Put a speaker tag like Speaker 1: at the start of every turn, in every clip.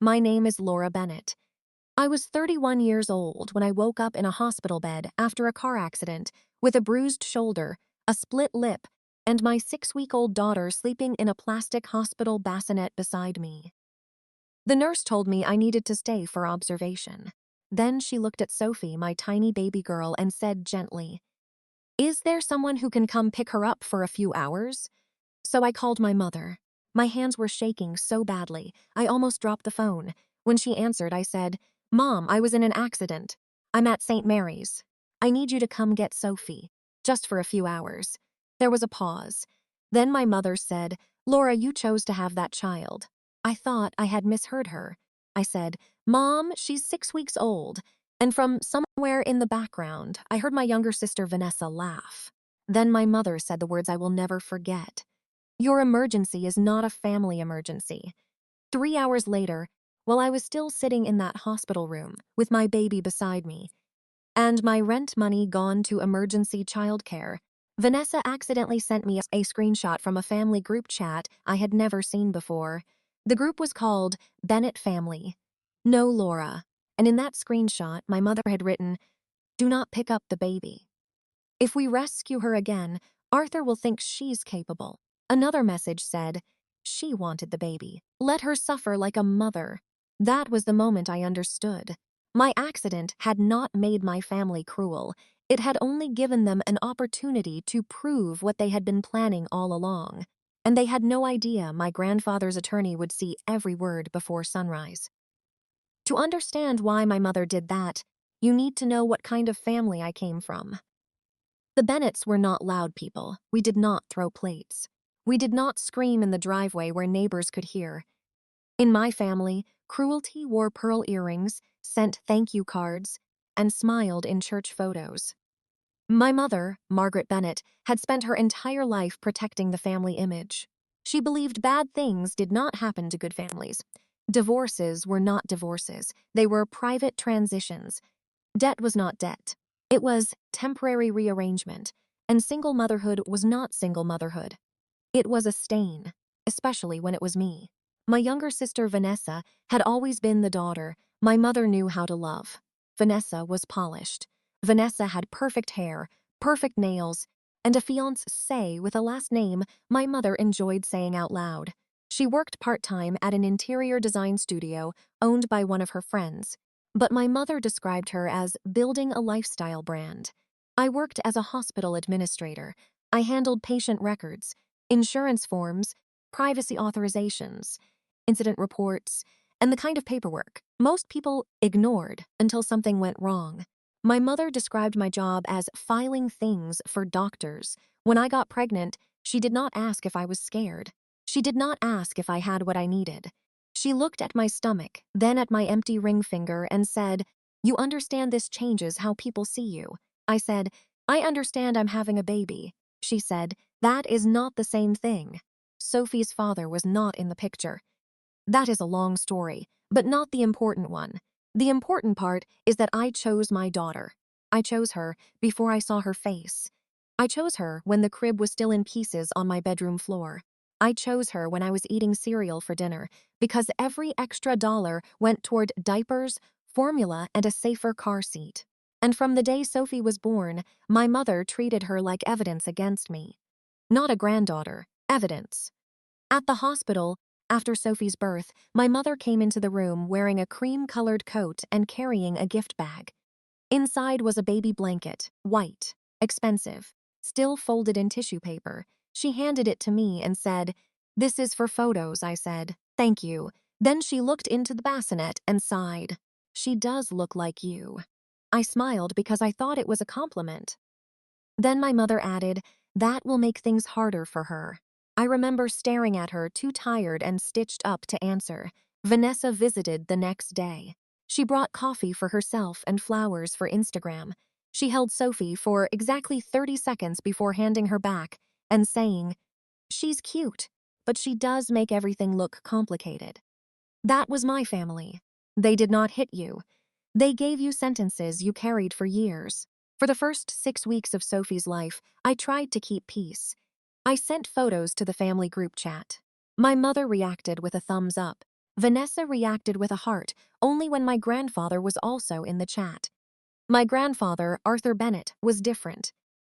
Speaker 1: My name is Laura Bennett. I was 31 years old when I woke up in a hospital bed after a car accident with a bruised shoulder, a split lip, and my 6-week-old daughter sleeping in a plastic hospital bassinet beside me. The nurse told me I needed to stay for observation. Then she looked at Sophie, my tiny baby girl, and said gently, "Is there someone who can come pick her up for a few hours?" So I called my mother. My hands were shaking so badly, I almost dropped the phone. When she answered, I said, "Mom, I was in an accident. I'm at St. Mary's. I need you to come get Sophie, just for a few hours." There was a pause. Then my mother said, "Laura, you chose to have that child." I thought I had misheard her. I said, "Mom, she's 6 weeks old." And from somewhere in the background, I heard my younger sister Vanessa laugh. Then my mother said the words I will never forget. "Your emergency is not a family emergency." 3 hours later, while I was still sitting in that hospital room with my baby beside me, and my rent money gone to emergency childcare, Vanessa accidentally sent me a screenshot from a family group chat I had never seen before. The group was called Bennett Family. No Laura. And in that screenshot, my mother had written, "Do not pick up the baby. If we rescue her again, Arthur will think she's capable." Another message said, "She wanted the baby. Let her suffer like a mother." That was the moment I understood. My accident had not made my family cruel. It had only given them an opportunity to prove what they had been planning all along. And they had no idea my grandfather's attorney would see every word before sunrise. To understand why my mother did that, you need to know what kind of family I came from. The Bennetts were not loud people. We did not throw plates. We did not scream in the driveway where neighbors could hear. In my family, cruelty wore pearl earrings, sent thank you cards, and smiled in church photos. My mother, Margaret Bennett, had spent her entire life protecting the family image. She believed bad things did not happen to good families. Divorces were not divorces. They were private transitions. Debt was not debt. It was temporary rearrangement, and single motherhood was not single motherhood. It was a stain, especially when it was me. My younger sister Vanessa had always been the daughter my mother knew how to love. Vanessa was polished. Vanessa had perfect hair, perfect nails, and a fiancé with a last name my mother enjoyed saying out loud. She worked part-time at an interior design studio owned by one of her friends, but my mother described her as building a lifestyle brand. I worked as a hospital administrator. I handled patient records, insurance forms, privacy authorizations, incident reports, and the kind of paperwork most people ignored until something went wrong. My mother described my job as filing things for doctors. When I got pregnant, she did not ask if I was scared. She did not ask if I had what I needed. She looked at my stomach, then at my empty ring finger, and said, "You understand this changes how people see you." I said, "I understand I'm having a baby." She said, "That is not the same thing." Sophie's father was not in the picture. That is a long story, but not the important one. The important part is that I chose my daughter. I chose her before I saw her face. I chose her when the crib was still in pieces on my bedroom floor. I chose her when I was eating cereal for dinner because every extra dollar went toward diapers, formula, and a safer car seat. And from the day Sophie was born, my mother treated her like evidence against me. Not a granddaughter, evidence. At the hospital, after Sophie's birth, my mother came into the room wearing a cream-colored coat and carrying a gift bag. Inside was a baby blanket, white, expensive, still folded in tissue paper. She handed it to me and said, "This is for photos," I said. "Thank you." Then she looked into the bassinet and sighed. "She does look like you." I smiled because I thought it was a compliment. Then my mother added, "That will make things harder for her." I remember staring at her, too tired and stitched up to answer. Vanessa visited the next day. She brought coffee for herself and flowers for Instagram. She held Sophie for exactly 30 seconds before handing her back and saying, "She's cute, but she does make everything look complicated." That was my family. They did not hit you. They gave you sentences you carried for years. For the first 6 weeks of Sophie's life, I tried to keep peace. I sent photos to the family group chat. My mother reacted with a thumbs up. Vanessa reacted with a heart only when my grandfather was also in the chat. My grandfather, Arthur Bennett, was different.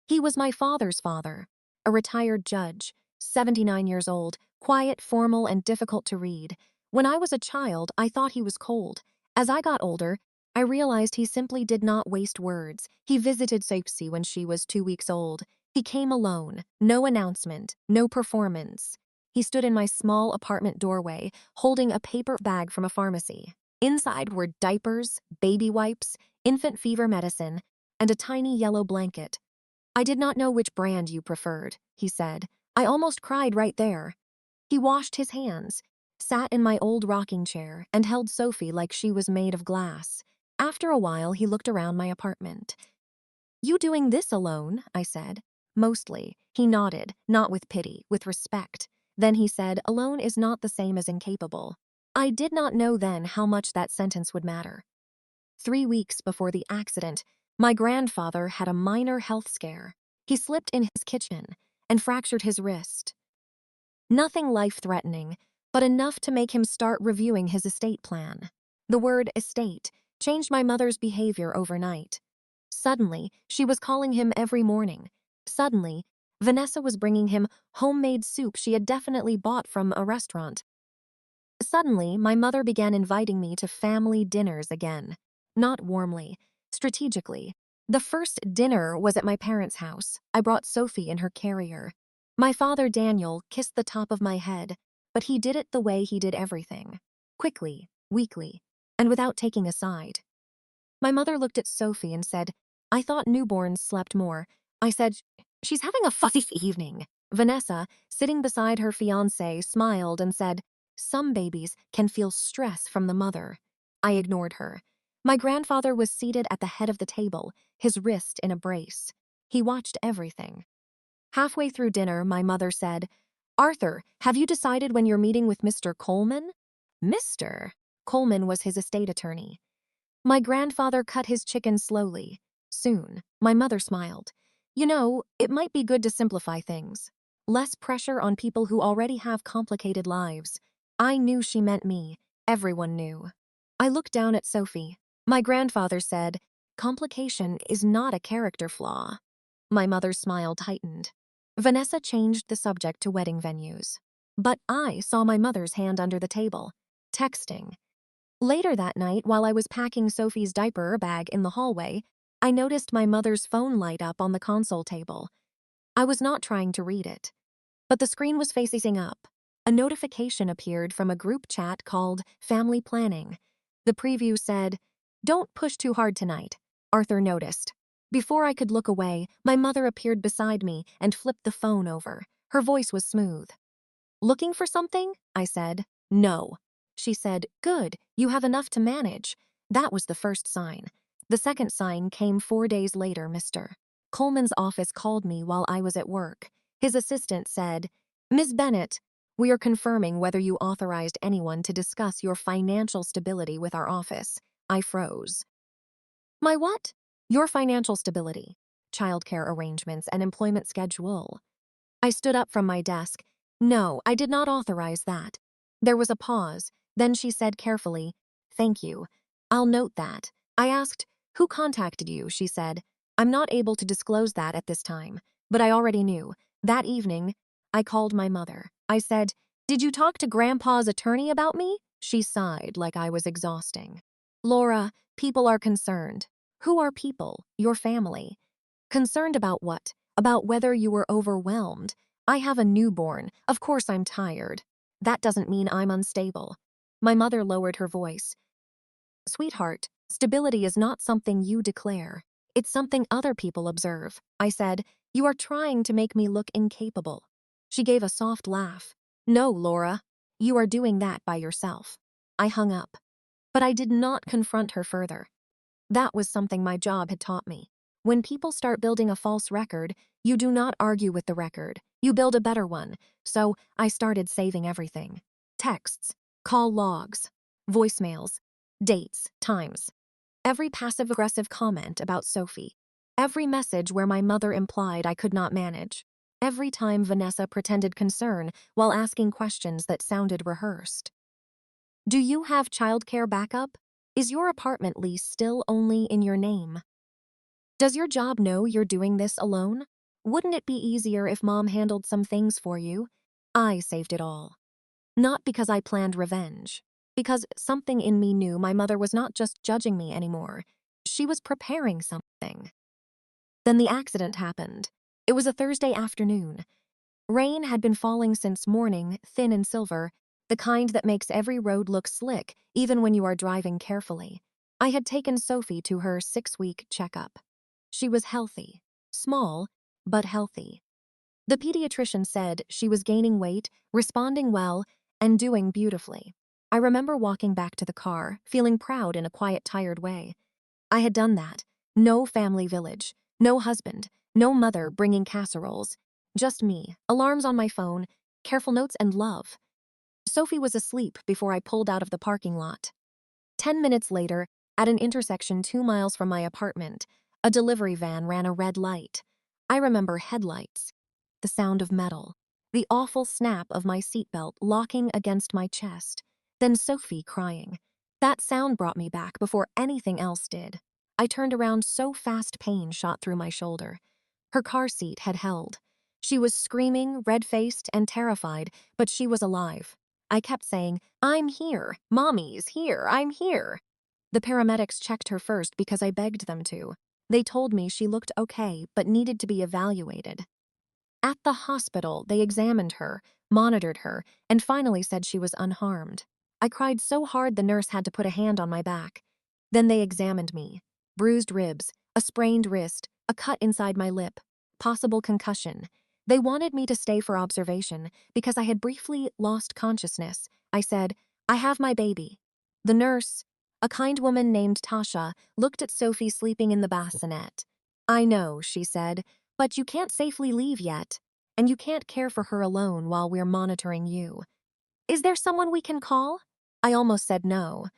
Speaker 1: He was my father's father, a retired judge, 79 years old, quiet, formal, and difficult to read. When I was a child, I thought he was cold. As I got older, I realized he simply did not waste words. He visited Sophie when she was 2 weeks old. He came alone, no announcement, no performance. He stood in my small apartment doorway, holding a paper bag from a pharmacy. Inside were diapers, baby wipes, infant fever medicine, and a tiny yellow blanket. "I did not know which brand you preferred," he said. I almost cried right there. He washed his hands, sat in my old rocking chair, and held Sophie like she was made of glass. After a while, he looked around my apartment. "You doing this alone?" I said. "Mostly." He nodded, not with pity, with respect. Then he said, "Alone is not the same as incapable." I did not know then how much that sentence would matter. 3 weeks before the accident, my grandfather had a minor health scare. He slipped in his kitchen and fractured his wrist. Nothing life-threatening, but enough to make him start reviewing his estate plan. The word estate changed my mother's behavior overnight. Suddenly, she was calling him every morning. Suddenly, Vanessa was bringing him homemade soup she had definitely bought from a restaurant. Suddenly, my mother began inviting me to family dinners again. Not warmly, strategically. The first dinner was at my parents' house. I brought Sophie in her carrier. My father, Daniel, kissed the top of my head, but he did it the way he did everything. Quickly, weakly, and without taking a side. My mother looked at Sophie and said, "I thought newborns slept more." I said, "She's having a fuzzy evening." Vanessa, sitting beside her fiancé, smiled and said, "Some babies can feel stress from the mother." I ignored her. My grandfather was seated at the head of the table, his wrist in a brace. He watched everything. Halfway through dinner, my mother said, "Arthur, have you decided when you're meeting with Mr. Coleman?" Mr. Coleman was his estate attorney. My grandfather cut his chicken slowly. Soon, my mother smiled. "You know, it might be good to simplify things. Less pressure on people who already have complicated lives." I knew she meant me. Everyone knew. I looked down at Sophie. My grandfather said, "Complication is not a character flaw." My mother's smile tightened. Vanessa changed the subject to wedding venues. But I saw my mother's hand under the table, texting. Later that night, while I was packing Sophie's diaper bag in the hallway, I noticed my mother's phone light up on the console table. I was not trying to read it, but the screen was facing up. A notification appeared from a group chat called Family Planning. The preview said, "Don't push too hard tonight." Arthur noticed. Before I could look away, my mother appeared beside me and flipped the phone over. Her voice was smooth. "Looking for something?" I said. "No." She said, "Good, you have enough to manage." That was the first sign. The second sign came 4 days later. Mr. Coleman's office called me while I was at work. His assistant said, "Ms. Bennett, we are confirming whether you authorized anyone to discuss your financial stability with our office." I froze. "My what?" "Your financial stability, childcare arrangements, and employment schedule." I stood up from my desk. "No, I did not authorize that." There was a pause. Then she said carefully, "Thank you. I'll note that." I asked, "Who contacted you?" She said, "I'm not able to disclose that at this time, but I already knew." That evening, I called my mother. I said, "Did you talk to Grandpa's attorney about me?" She sighed like I was exhausting. "Laura, people are concerned." "Who are people?" "Your family." "Concerned about what?" "About whether you were overwhelmed." "I have a newborn. Of course I'm tired." "That doesn't mean I'm unstable." My mother lowered her voice. "Sweetheart, stability is not something you declare. It's something other people observe." I said, "You are trying to make me look incapable." She gave a soft laugh. "No, Laura, you are doing that by yourself." I hung up. But I did not confront her further. That was something my job had taught me. When people start building a false record, you do not argue with the record. You build a better one. So I started saving everything. Texts, call logs, voicemails, dates, times. Every passive-aggressive comment about Sophie. Every message where my mother implied I could not manage. Every time Vanessa pretended concern while asking questions that sounded rehearsed. Do you have childcare backup? Is your apartment lease still only in your name? Does your job know you're doing this alone? Wouldn't it be easier if mom handled some things for you? I saved it all. Not because I planned revenge. Because something in me knew my mother was not just judging me anymore. She was preparing something. Then the accident happened. It was a Thursday afternoon. Rain had been falling since morning, thin and silver, the kind that makes every road look slick, even when you are driving carefully. I had taken Sophie to her 6-week checkup. She was healthy. Small, but healthy. The pediatrician said she was gaining weight, responding well, and doing beautifully. I remember walking back to the car, feeling proud in a quiet, tired way. I had done that. No family village, no husband, no mother bringing casseroles. Just me, alarms on my phone, careful notes, and love. Sophie was asleep before I pulled out of the parking lot. 10 minutes later, at an intersection 2 miles from my apartment, a delivery van ran a red light. I remember headlights, the sound of metal, the awful snap of my seatbelt locking against my chest, then Sophie crying. That sound brought me back before anything else did. I turned around so fast pain shot through my shoulder. Her car seat had held. She was screaming, red-faced, and terrified, but she was alive. I kept saying, "I'm here. Mommy's here. I'm here." The paramedics checked her first because I begged them to. They told me she looked okay, but needed to be evaluated. At the hospital, they examined her, monitored her, and finally said she was unharmed. I cried so hard the nurse had to put a hand on my back. Then they examined me. Bruised ribs, a sprained wrist, a cut inside my lip, possible concussion. They wanted me to stay for observation because I had briefly lost consciousness. I said, "I have my baby." The nurse, a kind woman named Tasha, looked at Sophie sleeping in the bassinet. "I know," she said, "but you can't safely leave yet, and you can't care for her alone while we're monitoring you. Is there someone we can call?" I almost said no.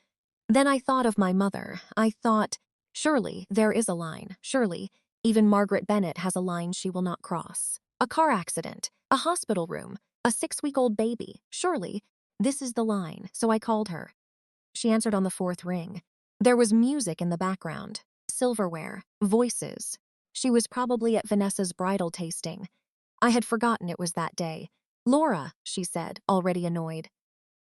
Speaker 1: Then I thought of my mother. I thought, surely there is a line. Surely, even Margaret Bennett has a line she will not cross. A car accident, a hospital room, a 6-week-old baby. Surely, this is the line. So I called her. She answered on the 4th ring. There was music in the background, silverware, voices. She was probably at Vanessa's bridal tasting. I had forgotten it was that day. "Laura," she said, already annoyed.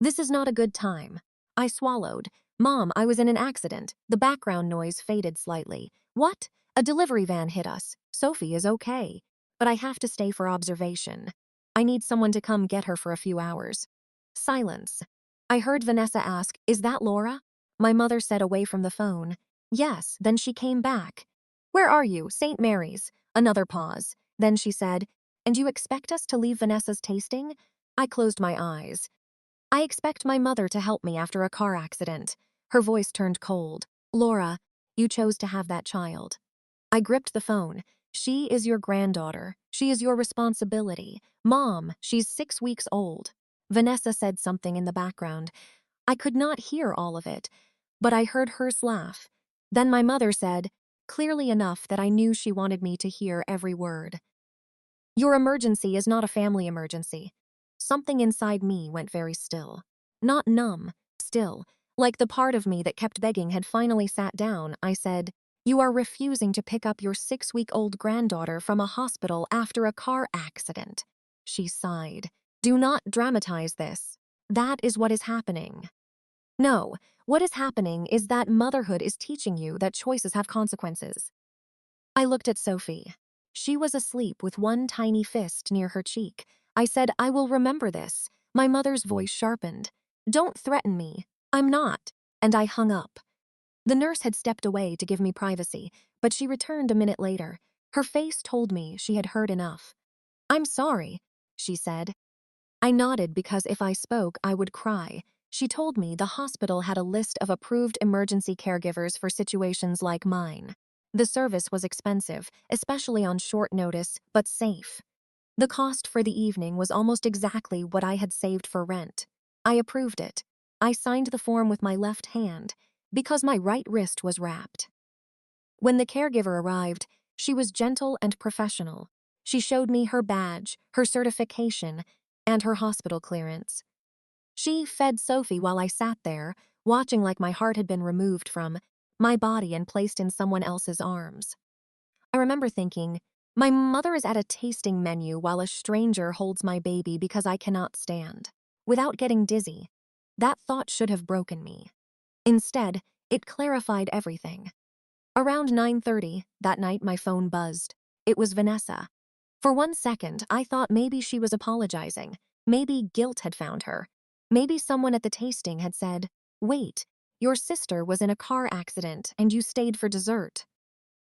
Speaker 1: "This is not a good time." I swallowed. "Mom, I was in an accident." The background noise faded slightly. "What? A delivery van hit us. Sophie is okay. But I have to stay for observation. I need someone to come get her for a few hours." Silence. I heard Vanessa ask, "Is that Laura?" My mother said away from the phone, "Yes." Then she came back. "Where are you? St. Mary's." Another pause. Then she said, "And you expect us to leave Vanessa's tasting?" I closed my eyes. "I expect my mother to help me after a car accident." Her voice turned cold. "Laura, you chose to have that child." I gripped the phone. "She is your granddaughter. She is your responsibility. Mom, she's 6 weeks old." Vanessa said something in the background. I could not hear all of it, but I heard hers laugh. Then my mother said, clearly enough that I knew she wanted me to hear every word, "Your emergency is not a family emergency." Something inside me went very still. Not numb, still, like the part of me that kept begging had finally sat down. I said, "You are refusing to pick up your 6-week-old granddaughter from a hospital after a car accident." She sighed. "Do not dramatize this. That is what is happening." No, what is happening is that motherhood is teaching you that choices have consequences. I looked at Sophie. She was asleep with one tiny fist near her cheek. I said, "I will remember this." My mother's voice sharpened. "Don't threaten me. I'm not." And I hung up. The nurse had stepped away to give me privacy, but she returned a minute later. Her face told me she had heard enough. "I'm sorry," she said. I nodded because if I spoke, I would cry. She told me the hospital had a list of approved emergency caregivers for situations like mine. The service was expensive, especially on short notice, but safe. The cost for the evening was almost exactly what I had saved for rent. I approved it. I signed the form with my left hand because my right wrist was wrapped. When the caregiver arrived, she was gentle and professional. She showed me her badge, her certification, and her hospital clearance. She fed Sophie while I sat there, watching like my heart had been removed from my body and placed in someone else's arms. I remember thinking, my mother is at a tasting menu while a stranger holds my baby because I cannot stand. Without getting dizzy, that thought should have broken me. Instead, it clarified everything. Around 9:30 that night, my phone buzzed. It was Vanessa. For 1 second, I thought maybe she was apologizing. Maybe guilt had found her. Maybe someone at the tasting had said, "Wait, your sister was in a car accident and you stayed for dessert."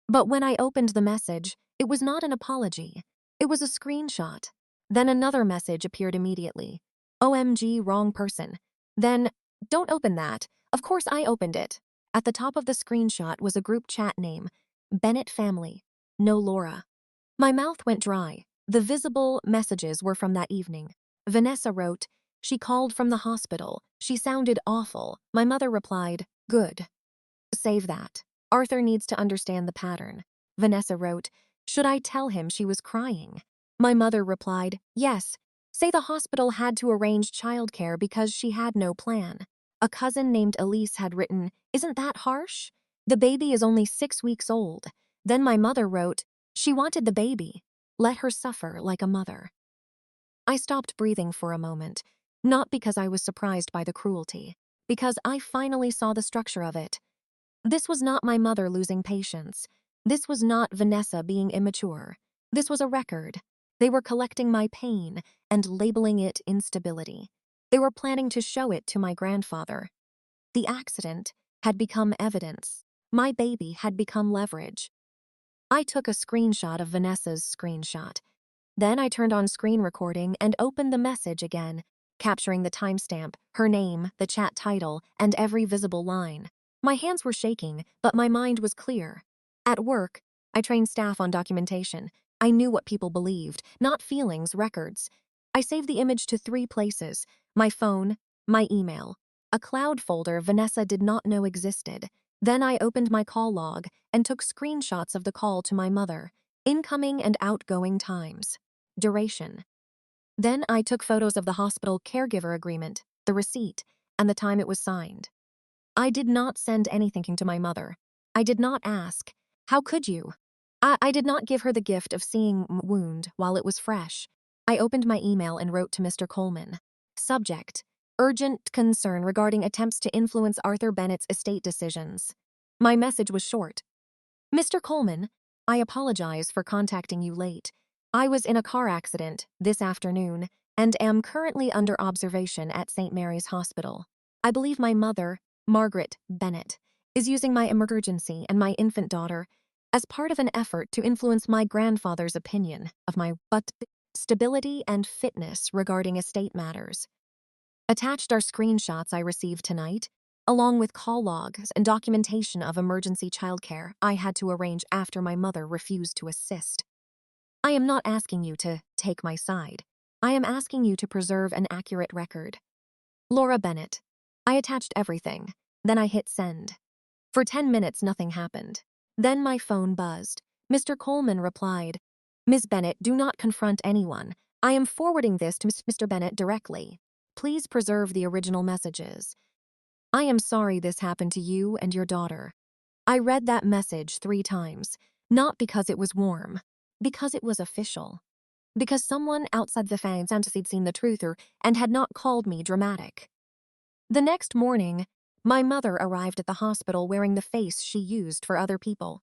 Speaker 1: But when I opened the message, it was not an apology. It was a screenshot. Then another message appeared immediately. "OMG, wrong person." Then, "Don't open that." Of course I opened it. At the top of the screenshot was a group chat name, Bennett Family. No Laura. My mouth went dry. The visible messages were from that evening. Vanessa wrote, "She called from the hospital. She sounded awful." My mother replied, "Good. Save that. Arthur needs to understand the pattern." Vanessa wrote, "Should I tell him she was crying?" My mother replied, "Yes. Say the hospital had to arrange childcare because she had no plan." A cousin named Elise had written, "Isn't that harsh? The baby is only 6 weeks old." Then my mother wrote, "She wanted the baby. Let her suffer like a mother." I stopped breathing for a moment, not because I was surprised by the cruelty, because I finally saw the structure of it. This was not my mother losing patience. This was not Vanessa being immature. This was a record. They were collecting my pain and labeling it instability. They were planning to show it to my grandfather. The accident had become evidence. My baby had become leverage. I took a screenshot of Vanessa's screenshot. Then I turned on screen recording and opened the message again, capturing the timestamp, her name, the chat title, and every visible line. My hands were shaking, but my mind was clear. At work, I trained staff on documentation. I knew what people believed, not feelings, records. I saved the image to 3 places: my phone, my email, a cloud folder Vanessa did not know existed. Then I opened my call log and took screenshots of the call to my mother, incoming and outgoing times, duration. Then I took photos of the hospital caregiver agreement, the receipt, and the time it was signed. I did not send anything to my mother. I did not ask, "How could you?" I did not give her the gift of seeing wound while it was fresh. I opened my email and wrote to Mr. Coleman. Subject: urgent concern regarding attempts to influence Arthur Bennett's estate decisions. My message was short. "Mr. Coleman, I apologize for contacting you late. I was in a car accident this afternoon and am currently under observation at St. Mary's Hospital. I believe my mother, Margaret Bennett, is using my emergency and my infant daughter as part of an effort to influence my grandfather's opinion of my stability and fitness regarding estate matters." Attached are screenshots I received tonight, along with call logs and documentation of emergency childcare I had to arrange after my mother refused to assist. I am not asking you to take my side. I am asking you to preserve an accurate record. Laura Bennett. I attached everything. Then I hit send. For 10 minutes, nothing happened. Then my phone buzzed. Mr. Coleman replied, "Ms. Bennett, do not confront anyone. I am forwarding this to Mr. Bennett directly. Please preserve the original messages. I am sorry this happened to you and your daughter." I read that message 3 times, not because it was warm, because it was official. Because someone outside the fantasy had seen the truther and had not called me dramatic. The next morning, my mother arrived at the hospital wearing the face she used for other people.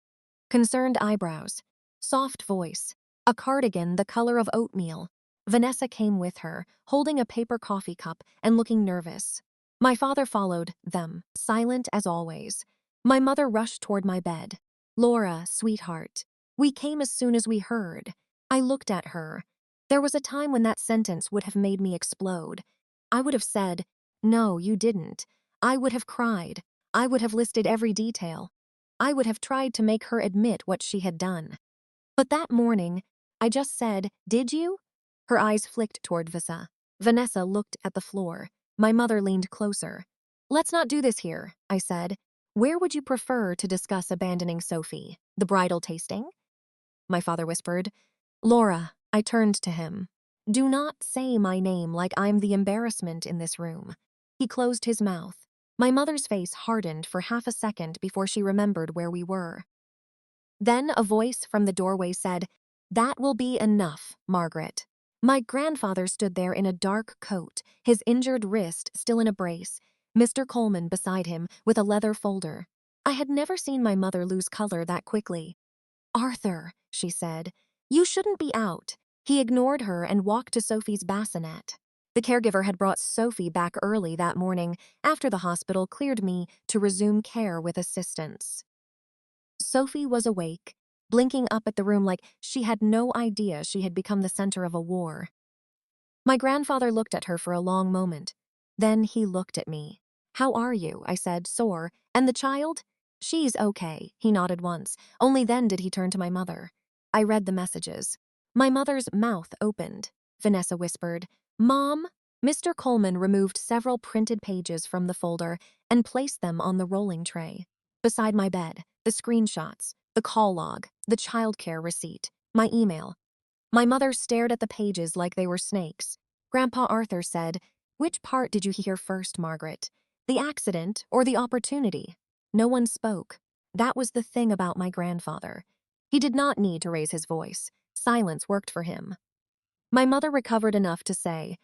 Speaker 1: Concerned eyebrows, soft voice, a cardigan the color of oatmeal. Vanessa came with her, holding a paper coffee cup and looking nervous. My father followed them, silent as always. My mother rushed toward my bed. "Laura, sweetheart, we came as soon as we heard." I looked at her. There was a time when that sentence would have made me explode. I would have said, "No, you didn't." I would have cried. I would have listed every detail. I would have tried to make her admit what she had done. But that morning, I just said, "Did you?" Her eyes flicked toward Visa. Vanessa looked at the floor. My mother leaned closer. "Let's not do this here," I said. "Where would you prefer to discuss abandoning Sophie? The bridal tasting?" My father whispered. "Laura," I turned to him. Do not say my name like I'm the embarrassment in this room. He closed his mouth. My mother's face hardened for half a second before she remembered where we were. Then a voice from the doorway said, "That will be enough, Margaret." My grandfather stood there in a dark coat, his injured wrist still in a brace, Mr. Coleman beside him with a leather folder. I had never seen my mother lose color that quickly. "Arthur," she said, "you shouldn't be out." He ignored her and walked to Sophie's bassinet. The caregiver had brought Sophie back early that morning after the hospital cleared me to resume care with assistance. Sophie was awake, blinking up at the room like she had no idea she had become the center of a war. My grandfather looked at her for a long moment. Then he looked at me. "How are you?" I said, sore. "And the child?" "She's okay," he nodded once. Only then did he turn to my mother. I read the messages. My mother's mouth opened. Vanessa whispered, "Mom?" Mr. Coleman removed several printed pages from the folder and placed them on the rolling tray. Beside my bed, the screenshots, the call log, the childcare receipt, my email. My mother stared at the pages like they were snakes. Grandpa Arthur said, "Which part did you hear first, Margaret? The accident or the opportunity?" No one spoke. That was the thing about my grandfather. He did not need to raise his voice. Silence worked for him. My mother recovered enough to say,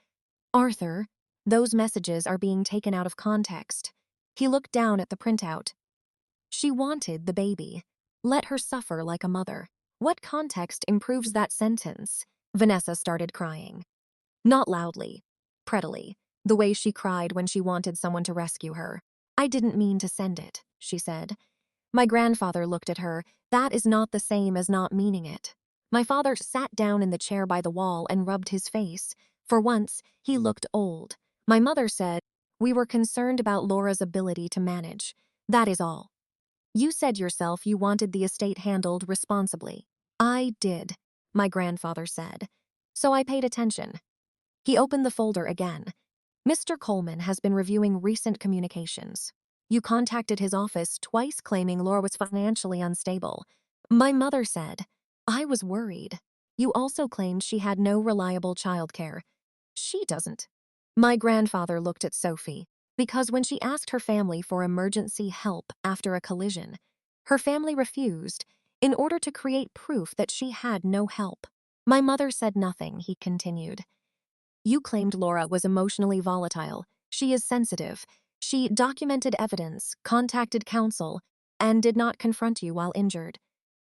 Speaker 1: "Arthur, those messages are being taken out of context." He looked down at the printout. "She wanted the baby. Let her suffer like a mother." What context improves that sentence? Vanessa started crying. Not loudly, prettily, the way she cried when she wanted someone to rescue her. "I didn't mean to send it," she said. My grandfather looked at her. That is not the same as not meaning it. My father sat down in the chair by the wall and rubbed his face. For once, he looked old. My mother said, "We were concerned about Laura's ability to manage. That is all. You said yourself you wanted the estate handled responsibly." "I did," my grandfather said. "So I paid attention." He opened the folder again. "Mr. Coleman has been reviewing recent communications. You contacted his office twice claiming Laura was financially unstable." My mother said, "I was worried. You also claimed she had no reliable childcare." "She doesn't." My grandfather looked at Sophie. Because when she asked her family for emergency help after a collision, her family refused in order to create proof that she had no help. My mother said nothing, he continued. "You claimed Laura was emotionally volatile. She is sensitive. She documented evidence, contacted counsel, and did not confront you while injured.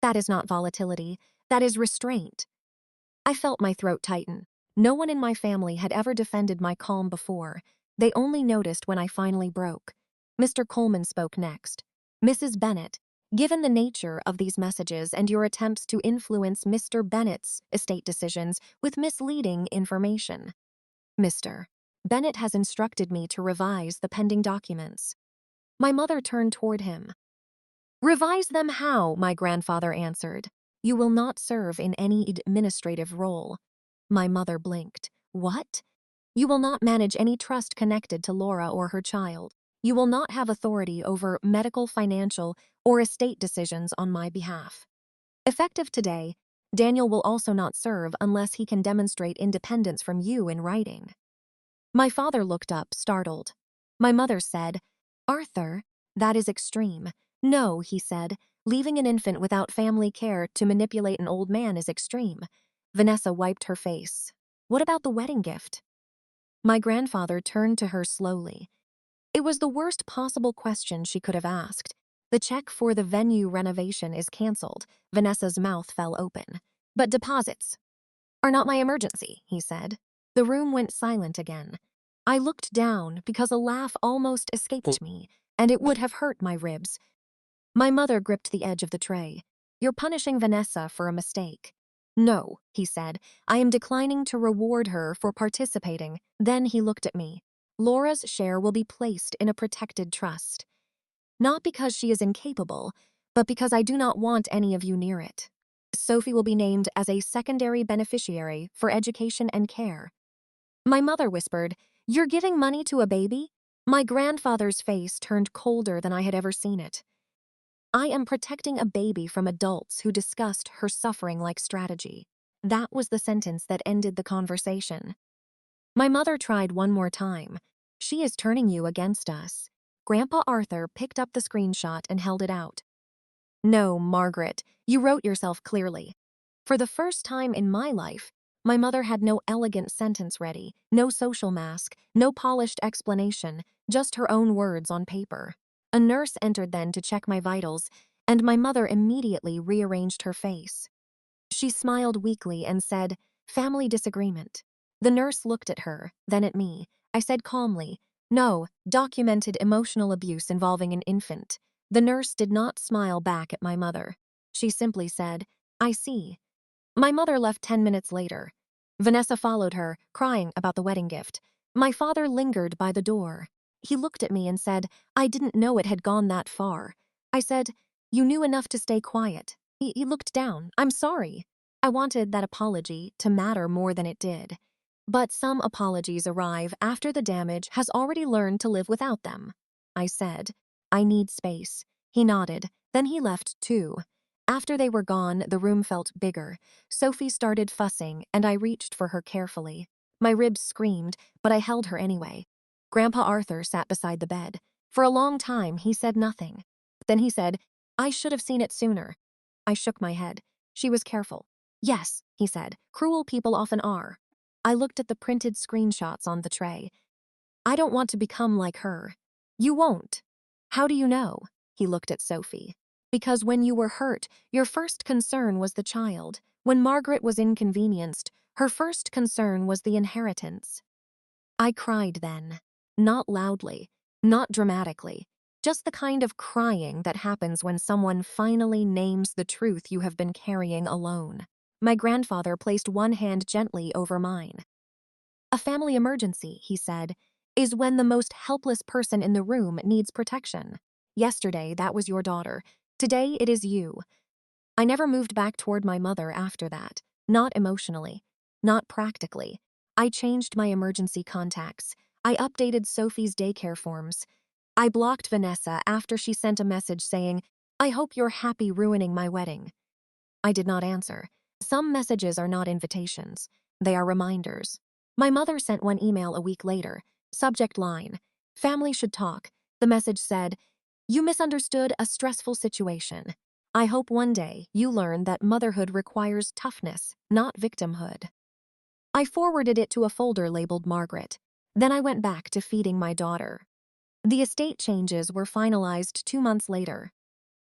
Speaker 1: That is not volatility. That is restraint." I felt my throat tighten. No one in my family had ever defended my calm before. They only noticed when I finally broke. Mr. Coleman spoke next. "Mrs. Bennett, given the nature of these messages and your attempts to influence Mr. Bennett's estate decisions with misleading information, Mr. Bennett has instructed me to revise the pending documents." My mother turned toward him. "Revise them how?" my grandfather answered. "You will not serve in any administrative role." My mother blinked. "What?" "You will not manage any trust connected to Laura or her child. You will not have authority over medical, financial, or estate decisions on my behalf. Effective today, Daniel will also not serve unless he can demonstrate independence from you in writing." My father looked up, startled. My mother said, "Arthur, that is extreme." "No," he said, "leaving an infant without family care to manipulate an old man is extreme." Vanessa wiped her face. "What about the wedding gift?" My grandfather turned to her slowly. It was the worst possible question she could have asked. "The check for the venue renovation is canceled." Vanessa's mouth fell open. "But deposits are not my emergency," he said. The room went silent again. I looked down because a laugh almost escaped me, and it would have hurt my ribs. My mother gripped the edge of the tray. "You're punishing Vanessa for a mistake." "No," he said. "I am declining to reward her for participating." Then he looked at me. "Laura's share will be placed in a protected trust. Not because she is incapable, but because I do not want any of you near it. Sophie will be named as a secondary beneficiary for education and care." My mother whispered, "You're giving money to a baby?" My grandfather's face turned colder than I had ever seen it. "I am protecting a baby from adults who discussed her suffering like strategy." That was the sentence that ended the conversation. My mother tried one more time. She is turning you against us. Grandpa Arthur picked up the screenshot and held it out. No, Margaret, you wrote yourself clearly. For the first time in my life, my mother had no elegant sentence ready, no social mask, no polished explanation, just her own words on paper. A nurse entered then to check my vitals, and my mother immediately rearranged her face. She smiled weakly and said, "Family disagreement." The nurse looked at her, then at me. I said calmly, "No, documented emotional abuse involving an infant." The nurse did not smile back at my mother. She simply said, "I see." My mother left 10 minutes later. Vanessa followed her, crying about the wedding gift. My father lingered by the door. He looked at me and said, "I didn't know it had gone that far." I said, "You knew enough to stay quiet." He looked down. "I'm sorry." I wanted that apology to matter more than it did. But some apologies arrive after the damage has already learned to live without them. I said, "I need space." He nodded. Then he left too. After they were gone, the room felt bigger. Sophie started fussing, and I reached for her carefully. My ribs screamed, but I held her anyway. Grandpa Arthur sat beside the bed. For a long time, he said nothing. Then he said, "I should have seen it sooner." I shook my head. She was careful. "Yes," he said, "cruel people often are." I looked at the printed screenshots on the tray. "I don't want to become like her." "You won't." "How do you know?" He looked at Sophie. "Because when you were hurt, your first concern was the child. When Margaret was inconvenienced, her first concern was the inheritance." I cried then. Not loudly, not dramatically, just the kind of crying that happens when someone finally names the truth you have been carrying alone. My grandfather placed one hand gently over mine. "A family emergency," he said, "is when the most helpless person in the room needs protection. Yesterday, that was your daughter. Today, it is you." I never moved back toward my mother after that. Not emotionally. Not practically. I changed my emergency contacts. I updated Sophie's daycare forms. I blocked Vanessa after she sent a message saying, "I hope you're happy ruining my wedding." I did not answer. Some messages are not invitations. They are reminders. My mother sent one email a week later. Subject line, "Family should talk." The message said, "You misunderstood a stressful situation. I hope one day you learn that motherhood requires toughness, not victimhood." I forwarded it to a folder labeled Margaret. Then I went back to feeding my daughter. The estate changes were finalized 2 months later.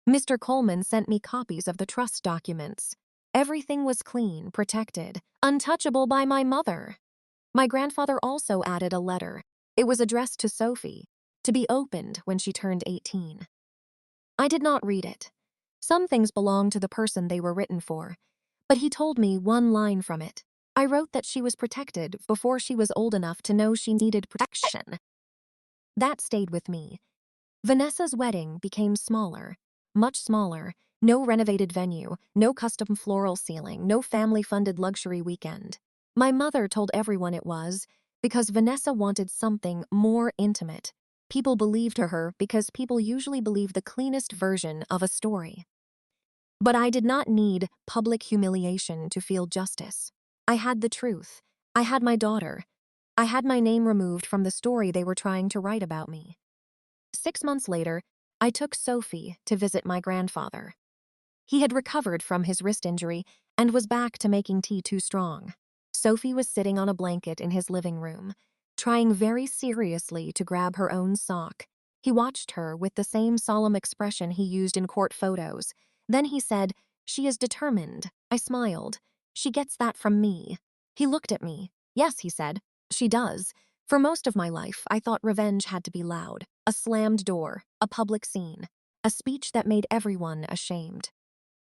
Speaker 1: Mr. Coleman sent me copies of the trust documents. Everything was clean, protected, untouchable by my mother. My grandfather also added a letter. It was addressed to Sophie, to be opened when she turned 18. I did not read it. Some things belonged to the person they were written for, but he told me one line from it. I wrote that she was protected before she was old enough to know she needed protection. That stayed with me. Vanessa's wedding became smaller, much smaller. No renovated venue, no custom floral ceiling, no family-funded luxury weekend. My mother told everyone it was because Vanessa wanted something more intimate. People believed her because people usually believe the cleanest version of a story. But I did not need public humiliation to feel justice. I had the truth. I had my daughter. I had my name removed from the story they were trying to write about me. 6 months later, I took Sophie to visit my grandfather. He had recovered from his wrist injury and was back to making tea too strong. Sophie was sitting on a blanket in his living room, trying very seriously to grab her own sock. He watched her with the same solemn expression he used in court photos. Then he said, "She is determined." I smiled. "She gets that from me." He looked at me. "Yes," he said, "she does." For most of my life, I thought revenge had to be loud. A slammed door, a public scene, a speech that made everyone ashamed.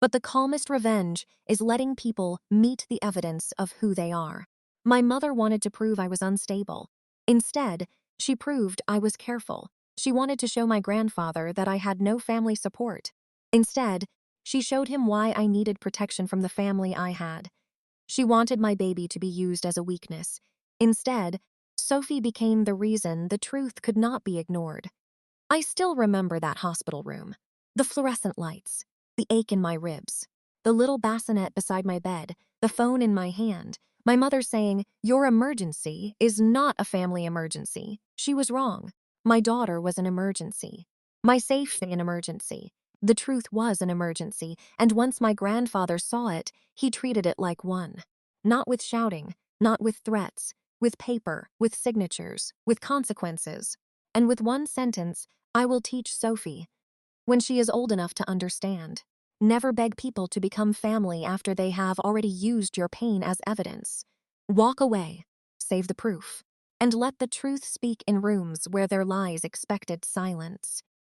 Speaker 1: But the calmest revenge is letting people meet the evidence of who they are. My mother wanted to prove I was unstable. Instead, she proved I was careful. She wanted to show my grandfather that I had no family support. Instead, she showed him why I needed protection from the family I had. She wanted my baby to be used as a weakness. Instead, Sophie became the reason the truth could not be ignored. I still remember that hospital room. The fluorescent lights, the ache in my ribs, the little bassinet beside my bed, the phone in my hand, my mother saying, "Your emergency is not a family emergency." She was wrong. My daughter was an emergency. My safety an emergency. The truth was an emergency, and once my grandfather saw it, he treated it like one. Not with shouting, not with threats, with paper, with signatures, with consequences. And with one sentence, I will teach Sophie, when she is old enough to understand. Never beg people to become family after they have already used your pain as evidence. Walk away, save the proof, and let the truth speak in rooms where their lies expected silence.